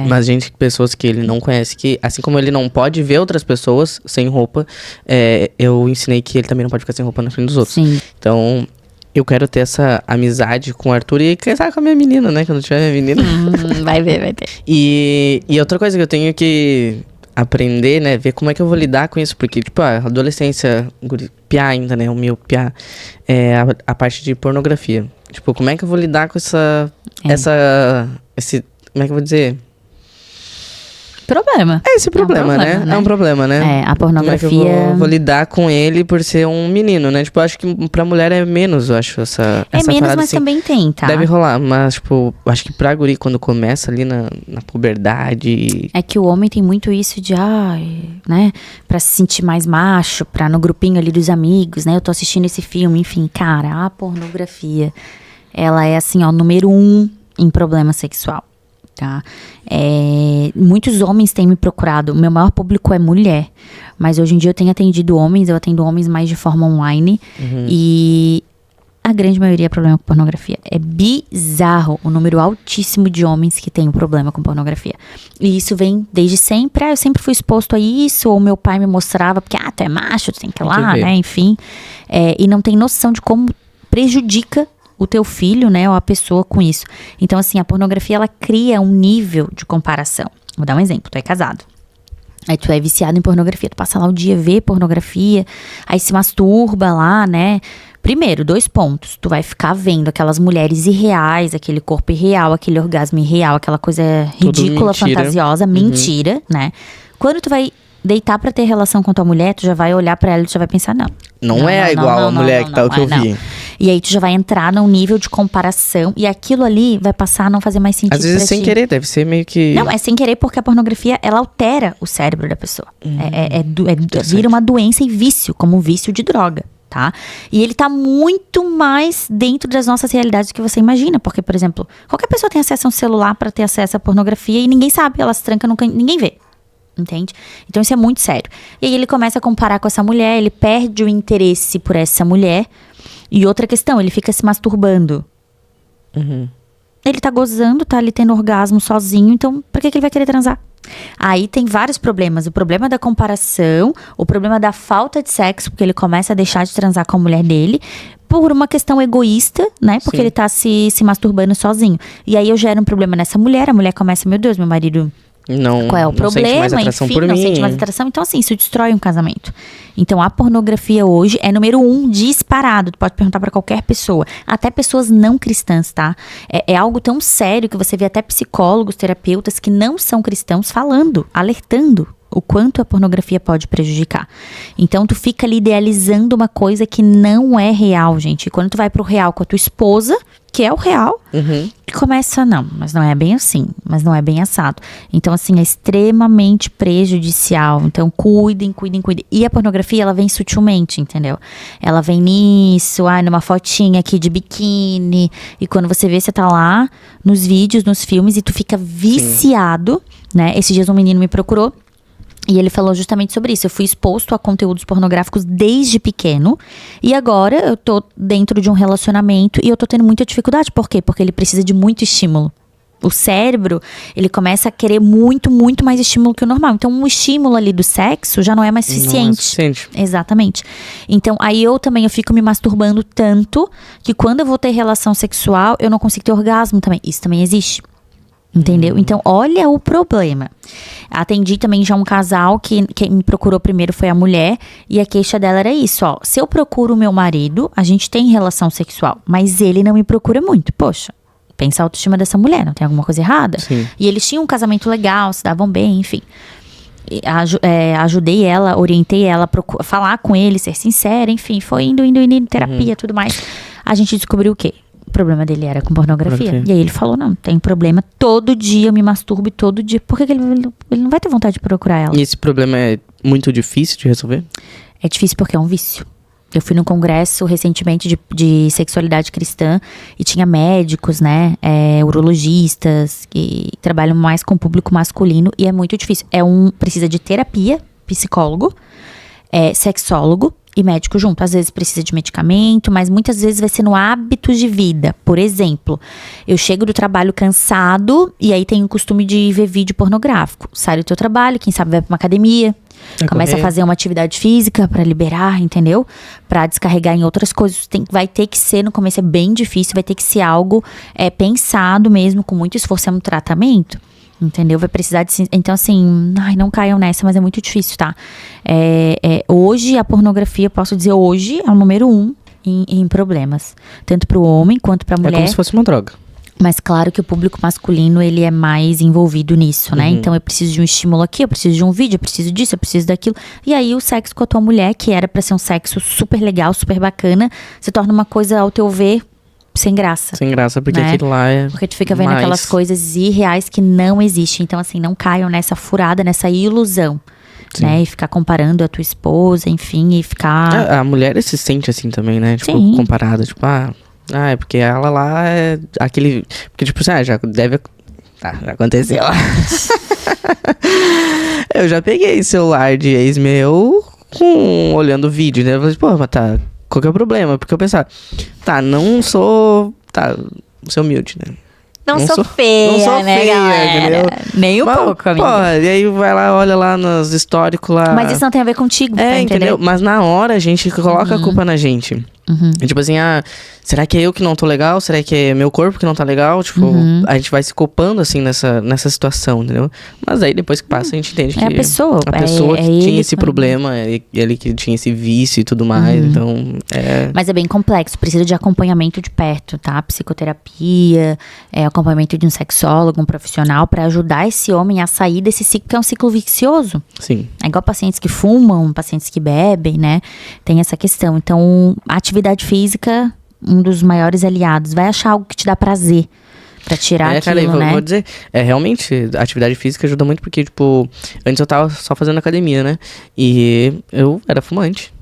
Mas pessoas que ele não conhece, que assim como ele não pode ver outras pessoas sem roupa, eu ensinei que ele também não pode ficar sem roupa na frente dos outros. Sim. Então, eu quero ter essa amizade com o Arthur e casar com a minha menina, né? Quando tiver minha menina. Vai ter. E outra coisa que eu tenho que aprender, né? Ver como é que eu vou lidar com isso. Porque, tipo, a adolescência, piá ainda, né? O meu piá, a parte de pornografia. Tipo, como é que eu vou lidar com esse... Como é que eu vou dizer? problema. É esse problema, né? É um problema, né? A pornografia... Como é que eu vou lidar com ele por ser um menino, né? Tipo, eu acho que pra mulher é menos, eu acho, essa menos, parada, mas assim, também tem, tá? deve rolar, mas, tipo, eu acho que pra guri, quando começa ali na puberdade... É que o homem tem muito isso de, né? Pra se sentir mais macho, pra no grupinho ali dos amigos, né? Eu tô assistindo esse filme, enfim. Cara, a pornografia, ela é, assim, ó, número 1 em problema sexual. Tá? Muitos homens têm me procurado. O meu maior público é mulher, mas hoje em dia eu tenho atendido homens. Eu atendo homens mais de forma online. E a grande maioria é problema com pornografia. É bizarro o número altíssimo de homens que tem um problema com pornografia. E isso vem desde sempre. Eu sempre fui exposto a isso, ou meu pai me mostrava, porque tu é macho, tu tem que ir lá, né? Enfim. E não tem noção de como prejudica o teu filho, né, ou a pessoa com isso. Então, assim, a pornografia, ela cria um nível de comparação. Vou dar um exemplo, tu é casado. Aí tu é viciado em pornografia, tu passa lá o dia, vê pornografia, aí se masturba lá, né. Primeiro, 2 pontos, tu vai ficar vendo aquelas mulheres irreais, aquele corpo irreal, aquele orgasmo irreal, aquela coisa ridícula, fantasiosa, mentira, né. Quando tu vai deitar pra ter relação com tua mulher, tu já vai olhar pra ela e tu já vai pensar, não é igual a mulher que tá o que eu vi. E aí tu já vai entrar num nível de comparação e aquilo ali vai passar a não fazer mais sentido. Às vezes sem querer, deve ser meio que... Não, é sem querer porque a pornografia, ela altera o cérebro da pessoa. Vira uma doença e vício, como um vício de droga, tá? E ele tá muito mais dentro das nossas realidades do que você imagina. Porque, por exemplo, qualquer pessoa tem acesso a um celular pra ter acesso à pornografia e ninguém sabe, ela se tranca, ninguém vê. Entende? Então isso é muito sério. E aí ele começa a comparar com essa mulher, ele perde o interesse por essa mulher. E outra questão, ele fica se masturbando. Ele tá gozando, tá ali tendo orgasmo sozinho, então pra que ele vai querer transar? Aí tem vários problemas. O problema da comparação, o problema da falta de sexo, porque ele começa a deixar de transar com a mulher dele, por uma questão egoísta, né? Porque ele tá se masturbando sozinho. E aí eu gero um problema nessa mulher, a mulher começa, meu Deus, meu marido... Não, qual é o problema, sente mais atração enfim, por não mim. sente mais atração. Então, assim, isso destrói um casamento. Então, a pornografia hoje é número 1 disparado. Tu pode perguntar pra qualquer pessoa. Até pessoas não cristãs, tá? É algo tão sério que você vê até psicólogos, terapeutas que não são cristãos falando, alertando o quanto a pornografia pode prejudicar. Então, tu fica ali idealizando uma coisa que não é real, gente. E quando tu vai pro real com a tua esposa, que é o real, e começa, mas não é bem assim, mas não é bem assado. Então, assim, é extremamente prejudicial. Então, cuidem. E a pornografia, ela vem sutilmente, entendeu? Ela vem nisso, numa fotinha aqui de biquíni. E quando você vê, você tá lá nos vídeos, nos filmes, e tu fica viciado, né? Esses dias um menino me procurou. E ele falou justamente sobre isso. Eu fui exposto a conteúdos pornográficos desde pequeno. E agora eu tô dentro de um relacionamento e eu tô tendo muita dificuldade. Por quê? Porque ele precisa de muito estímulo. O cérebro, ele começa a querer muito, muito mais estímulo que o normal. Então, um estímulo ali do sexo já não é mais suficiente. Não é suficiente. Exatamente. Então, aí eu fico me masturbando tanto que quando eu vou ter relação sexual, eu não consigo ter orgasmo também. Isso também existe. Entendeu? Então, olha o problema. Atendi também já um casal que quem me procurou primeiro foi a mulher. E a queixa dela era isso, se eu procuro o meu marido, a gente tem relação sexual, mas ele não me procura muito. Poxa, pensa a autoestima dessa mulher, não tem alguma coisa errada? Sim. E eles tinham um casamento legal, se davam bem, enfim. Ajudei ela, orientei ela a falar com ele, ser sincera, enfim. Foi indo, terapia, tudo mais. A gente descobriu o quê? O problema dele era com pornografia. E aí ele falou, não, tem problema. Todo dia eu me masturbo, todo dia. Por que ele não vai ter vontade de procurar ela? E esse problema é muito difícil de resolver? É difícil porque é um vício. Eu fui num congresso recentemente de sexualidade cristã e tinha médicos, né, urologistas que trabalham mais com o público masculino e é muito difícil. Precisa de terapia, psicólogo, sexólogo e médico junto. Às vezes precisa de medicamento, mas muitas vezes vai ser no hábito de vida. Por exemplo, eu chego do trabalho cansado e aí tenho o costume de ver vídeo pornográfico. Sai do teu trabalho, quem sabe vai pra uma academia, começa a fazer uma atividade física pra liberar, entendeu? Pra descarregar em outras coisas. Vai ter que ser, no começo é bem difícil, vai ter que ser algo pensado mesmo, com muito esforço, é um tratamento. Entendeu? Vai precisar de... Então, assim, não caiam nessa, mas é muito difícil, tá? Hoje, a pornografia, posso dizer, hoje, é o número 1 em problemas. Tanto pro homem quanto pra mulher. É como se fosse uma droga. Mas claro que o público masculino, ele é mais envolvido nisso, né? Então eu preciso de um estímulo aqui, eu preciso de um vídeo, eu preciso disso, eu preciso daquilo. E aí o sexo com a tua mulher, que era pra ser um sexo super legal, super bacana, se torna uma coisa, ao teu ver, sem graça. Sem graça, porque né? aquilo lá é Porque tu fica vendo mais... aquelas coisas irreais que não existem. Então assim, não caiam nessa furada, nessa ilusão. Sim. Né? E ficar comparando a tua esposa, enfim, e ficar... A mulher se sente assim também, né? Tipo, Sim. comparada. Tipo, é porque ela lá é aquele... Porque, tipo assim, já deve... Tá, já aconteceu. Eu já peguei celular de ex meu olhando vídeo, né? Eu falei, pô, mas tá... Qual que é o problema? Porque eu pensava... Tá, não sou... Tá, vou ser humilde, né? Não sou feia, não sou né, feia, galera? entendeu? Nem um Mas, pouco, amiga. Pô, e aí vai lá, olha lá nos históricos lá. Mas isso não tem a ver contigo, tá, entendeu? entendeu? Mas na hora a gente coloca a culpa na gente. É tipo assim, será que é eu que não tô legal? Será que é meu corpo que não tá legal? Tipo, a gente vai se culpando assim nessa situação, entendeu? Mas aí depois que passa a gente entende que a pessoa que ele, tinha esse problema, ele que tinha esse vício e tudo mais, então Mas é bem complexo, precisa de acompanhamento de perto, tá? Psicoterapia, acompanhamento de um sexólogo, um profissional pra ajudar esse homem a sair desse ciclo, que é um ciclo vicioso. Sim. É igual pacientes que fumam, pacientes que bebem, né? Tem essa questão. Então, a atividade física, um dos maiores aliados. Vai achar algo que te dá prazer pra tirar aquilo, cara, né? vou dizer, realmente, a atividade física ajuda muito, porque, tipo, antes eu tava só fazendo academia, né? E eu era fumante.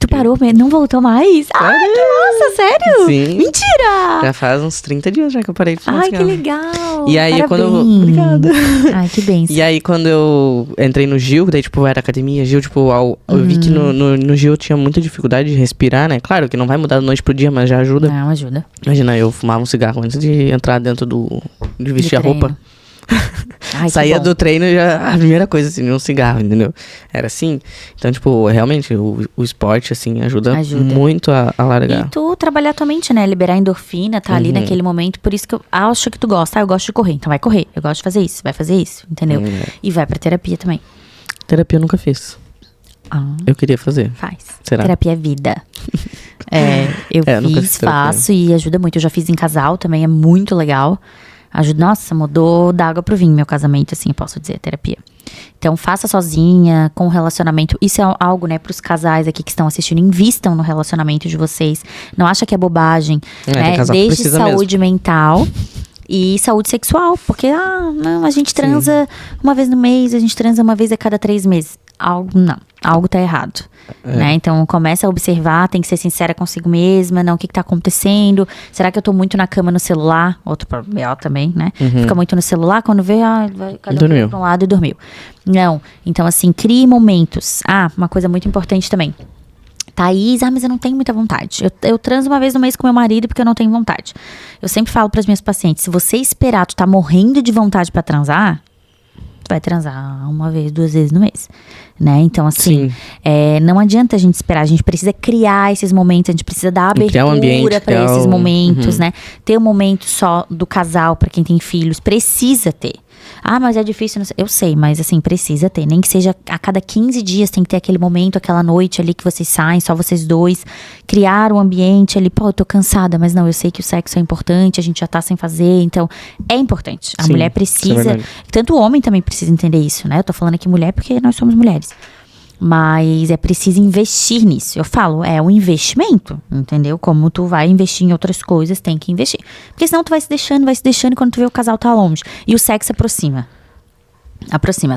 Tu parou mesmo? Não voltou mais? Ai, que massa, sério? Sim. Mentira! Já faz uns 30 dias já que eu parei de fumar Ai, que cigarro. legal! E aí, quando eu... Parabéns. Obrigada. Ai, que bênção. E aí, quando eu entrei no Gil, daí, tipo, era academia, Gil, tipo, eu vi que no Gil eu tinha muita dificuldade de respirar, né? Claro que não vai mudar da noite pro dia, mas já ajuda. Não, ajuda. Imagina, eu fumava um cigarro antes de entrar dentro de vestir a treino. roupa. Ai, Saía que bom. do treino e já a primeira coisa, assim, um cigarro, entendeu? Era assim. Então, tipo, realmente, o esporte, assim, ajuda. Muito a largar. E tu trabalhar tua mente, né? Liberar endorfina, tá ali naquele momento. Por isso que eu acho que tu gosta. Eu gosto de correr, então vai correr. Eu gosto de fazer isso, vai fazer isso, entendeu? E vai pra terapia também. Terapia eu nunca fiz. Eu queria fazer. Faz. Será? Terapia é vida. Eu nunca fiz, fiz terapia. faço e ajuda muito. Eu já fiz em casal também, é muito legal. Ajuda, nossa, mudou da água pro vinho meu casamento, assim, eu posso dizer, a terapia. Então, faça sozinha, com relacionamento. Isso é algo, né, pros casais aqui que estão assistindo. Invistam no relacionamento de vocês. Não acha que é bobagem, né? Desde saúde mental e saúde sexual. Porque, não, a gente transa uma vez no mês, a gente transa uma vez a cada 3 meses. Algo tá errado, né? Então, começa a observar, tem que ser sincera consigo mesma, o que tá acontecendo? Será que eu tô muito na cama no celular? Outro problema também, né? Fica muito no celular, quando vê, vai cada um pra um lado e dormiu. Não, então assim, crie momentos. Uma coisa muito importante também. Thaís, mas eu não tenho muita vontade. Eu transo uma vez no mês com meu marido porque eu não tenho vontade. Eu sempre falo pras minhas pacientes, se você esperar, tu tá morrendo de vontade pra transar, tu vai transar 1 vez, 2 vezes no mês, né? Então, assim, não adianta a gente esperar, a gente precisa criar esses momentos, a gente precisa dar abertura pra esses momentos, né? Ter um momento só do casal pra quem tem filhos, precisa ter. Mas é difícil, não sei. Eu sei, mas assim, precisa ter. Nem que seja a cada 15 dias tem que ter aquele momento, aquela noite ali que vocês saem, só vocês dois. Criar um ambiente ali, eu tô cansada, mas não, eu sei que o sexo é importante, a gente já tá sem fazer, então é importante. A mulher precisa, tanto o homem também precisa entender isso, né? Eu tô falando aqui mulher porque nós somos mulheres. Mas é preciso investir nisso. Eu falo, é um investimento, entendeu? Como tu vai investir em outras coisas, tem que investir. Porque senão tu vai se deixando, e quando tu vê o casal tá longe. E o sexo aproxima.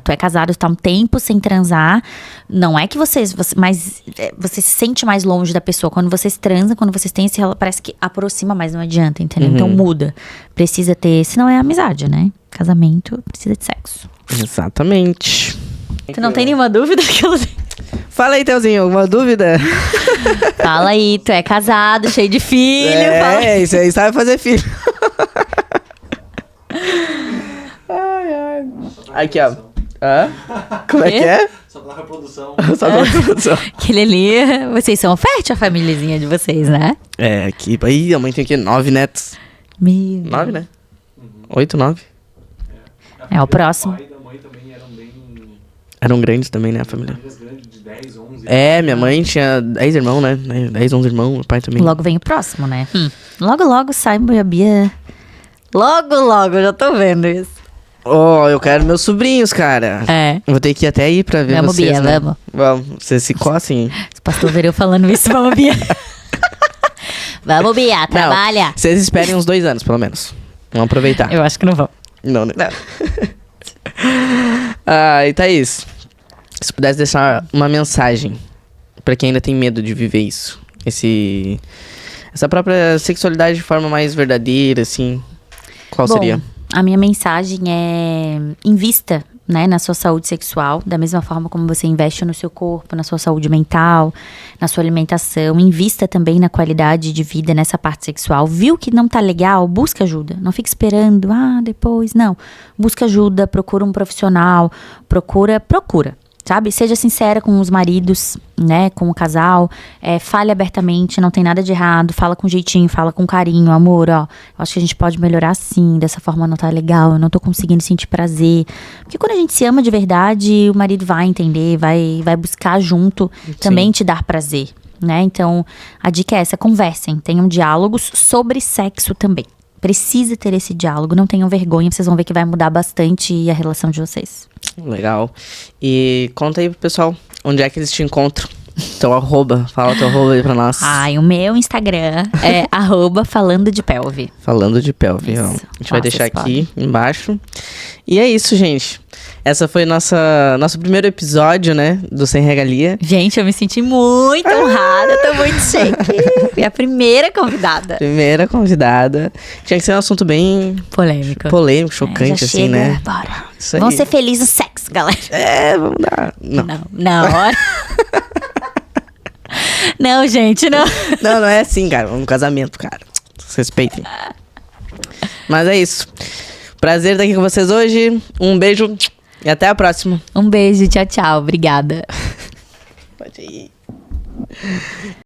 Tu é casado, tu tá um tempo sem transar. Não é que mas você se sente mais longe da pessoa. Quando vocês transam, quando vocês têm esse parece que aproxima, mas não adianta, entendeu? Então muda. Precisa ter, senão é amizade, né? Casamento precisa de sexo. Exatamente. Tu não tem nenhuma dúvida? Fala aí, Telzinho, alguma dúvida? Fala aí, tu é casado, cheio de filho. Isso aí sabe fazer filho. Aqui, ó. Como é que é? Só pela reprodução. Só pela reprodução. Aquele ali, vocês são fértil, a famíliazinha de vocês, né? Aqui. Aí, a mãe tem o quê? 9 netos. 9, né? 8, 9. É o próximo. O pai e a mãe também eram bem... Eram grandes também, né, a família? Famílias grandes, de 10, 11. Minha mãe tinha 10 irmãos, né? 10, 11 irmãos, meu pai também. Logo vem o próximo, né? Logo sai a Bia Logo, logo, já tô vendo isso. Oh, eu quero meus sobrinhos, cara. É. Vou ter que ir até aí pra ver Vamos, vocês, Bia, né? vamos. Vamos. Vocês se coçem. O pastor Vereu falando isso, vamos, Bia. Vamos, Bia, trabalha. Não, vocês esperem uns 2 anos, pelo menos. Vamos aproveitar. Eu acho que não vão. Não, né? E Thaís, se pudesse deixar uma mensagem pra quem ainda tem medo de viver isso. Essa própria sexualidade de forma mais verdadeira, assim. Qual seria? A minha mensagem é: invista, né, na sua saúde sexual, da mesma forma como você investe no seu corpo, na sua saúde mental, na sua alimentação. Invista também na qualidade de vida nessa parte sexual. Viu que não tá legal? Busca ajuda. Não fique esperando, depois. Não. Busca ajuda, procura um profissional, procura. Sabe? Seja sincera com os maridos, né? Com o casal. Fale abertamente, não tem nada de errado. Fala com jeitinho, fala com carinho. Amor, ó, eu acho que a gente pode melhorar assim. Dessa forma não tá legal, eu não tô conseguindo sentir prazer. Porque quando a gente se ama de verdade, o marido vai entender, vai buscar junto também te dar prazer, né? Então, a dica é essa: conversem, tenham diálogos sobre sexo também. Precisa ter esse diálogo, não tenham vergonha, vocês vão ver que vai mudar bastante a relação de vocês. Legal. E conta aí pro pessoal, onde é que eles te encontram? Teu arroba, fala teu arroba aí pra nós. O meu Instagram é @falandodepelve. Falando de pelve, ó. A gente vai deixar aqui embaixo. E é isso, gente. Essa foi nosso primeiro episódio, né, do Sem Regalia. Gente, eu me senti muito honrada, tô muito chique. Fui a primeira convidada. Primeira convidada. Tinha que ser um assunto bem Polêmico, chocante, já assim, chega, né? Bora. Isso aí. Vamos ser felizes no sexo, galera. Vamos dar. Não. Na hora. Não, gente, não. Não é assim, cara. Vamos no casamento, cara. Respeitem. Mas é isso. Prazer estar aqui com vocês hoje. Um beijo e até a próxima. Um beijo, tchau, tchau. Obrigada. Pode ir.